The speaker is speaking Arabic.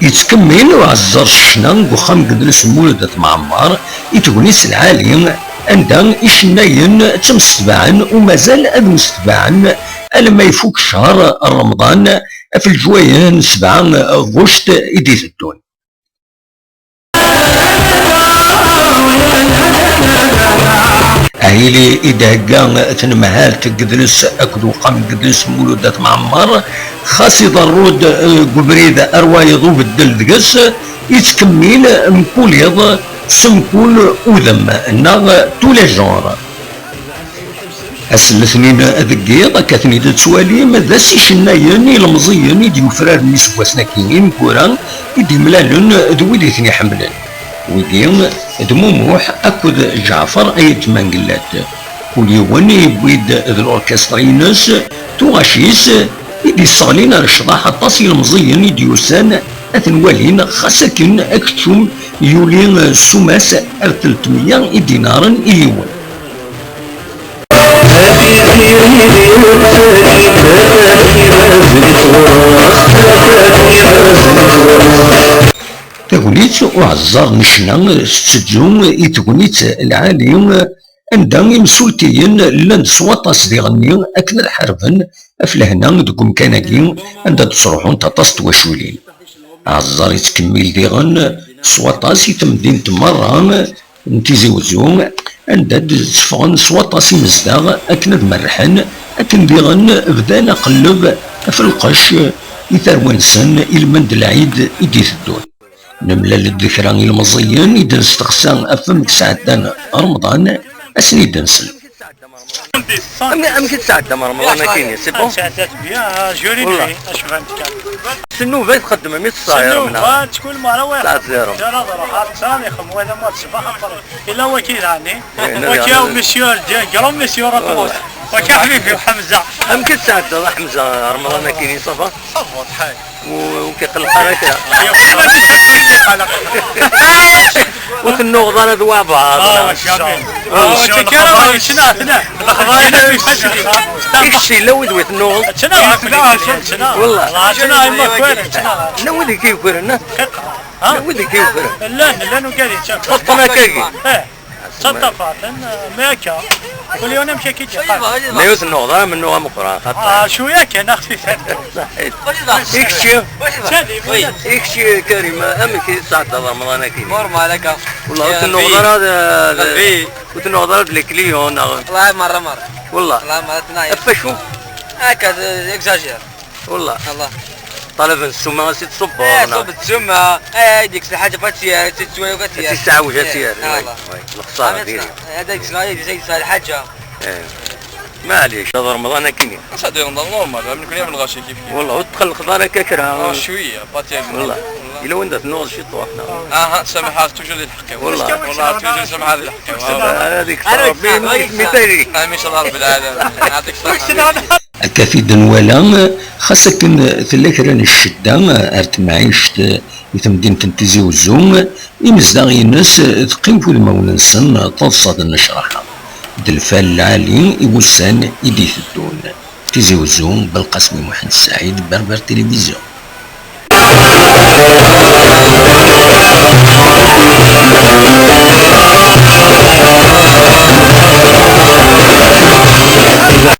يتكمل وعزر الشنا وخام قدرس مولد معمر يتونس العالي عندها إشناين تمستبعن ومازال أد مستبعن ألما يفوق شهر رمضان في الجويان 7 غشت إديت الدون. عيلي إذا كان تنمهال تقدرس أكدو قام قدرس مولودات معمر خاص يضرود قبريد أروايض بدل دقس يتكمل مكول يض سمكول أوذم ناغ تولي جونر السنين ذكيض كاثني تسواليم ذا سيشناين المزيين يديو فرار نسواسنا كينين كوران يدي ملالون ذويدي ثني حملان ويديم دموموح أكد جعفر أي تمانقلات وليون يبويد ذو الأوركسترينس توغاشيس يدي الصغلين رشضاح الطاسي المزيين يديوسان أثنوالين خاصة أكتشم يولين سماس 300 دينارا إليون. تقوليت وعزار نشنا ستجون يتقوليت العالي عندها مسولتين لان سواطاس دي غني اكن الحرفن افلهنا دكم كاناكي عندها تصروحون تطاس وشولين عزار يتكمل دي غن سواطاس يتمدين تمران نتيزي وزوم عندها تسفغن سواطاس مزداغ اكن مرحن اكن دي غن بدانا قلب في القش يثروانسن المند العيد يديث الدون. نملا للذكرى المزيان إذا نستغسان أفم ساعتان رمضان أسني دنسل. أم كنت ساعتنا رمضان كيني سي بون؟ ساعتات بيا جوري لي اش فهمتك. شنو بغيت تخدم 100 صاير منها؟ تكون مرة واحد. ساعة زيرو. ترى راح ثاني خم وهذا ما تصبح إلا وكيل عني. وكيل مسيور قرم مسيور رقوس. وكا حبيبي حمزة. أم كنت ساعتنا حمزة رمضان كيني صفا؟ صفوت حاجة. وكيقلق عليك يا ما تسكتني قلق. وكنو غضانا ذوابها. شابين. تكرم شنو هنا؟ الخضايا يفشلي. يكشي لو ذويت النوغ. شنو والله. شنو ما كوير شنو. نودي كيف كورنا؟ نودي كيف كورنا؟ لا نقالي شاف. خطنا كيكي. صدفات ميكا كل يوم نمشي كي نيوت النوغ من نوغ مقران. شوية كان أختي. يكشي كريمة أمك ساعة رمضان كيني. مرمى لك. والله النوغ هذا وتنوضرت الكليون والله مرة والله والله ما افشو هكذا اكزاجير والله الله طلب السماء ست صبر صب السماء ديك الحاجة فاتية تسوي وقتها تسعة وجاتية الخسارة ديالي هذاك زي الحاجة معليش هذا رمضان كيني صدق نورمال من كل يوم نغاشي كيف والله وتدخل الخضار ككرة شوية باتيك والله إلا وين تنوض شي طوحنا سامحات توجد الحكي والله توجد سامحات الحكي هذيك مثالي امين شاء الله رب العالمين يعطيك الصحة الكفيد ولا خاصة ثلاث ران الشدة أرت معيشت يتمدين تنتزي وزوم يمزدغي الناس تقيم في المولنسن تنصد النشرحة دلفال العالي يوسان يديث الدون تيزي وزوم بالقاسم محمد سعيد بربر تلفزيون.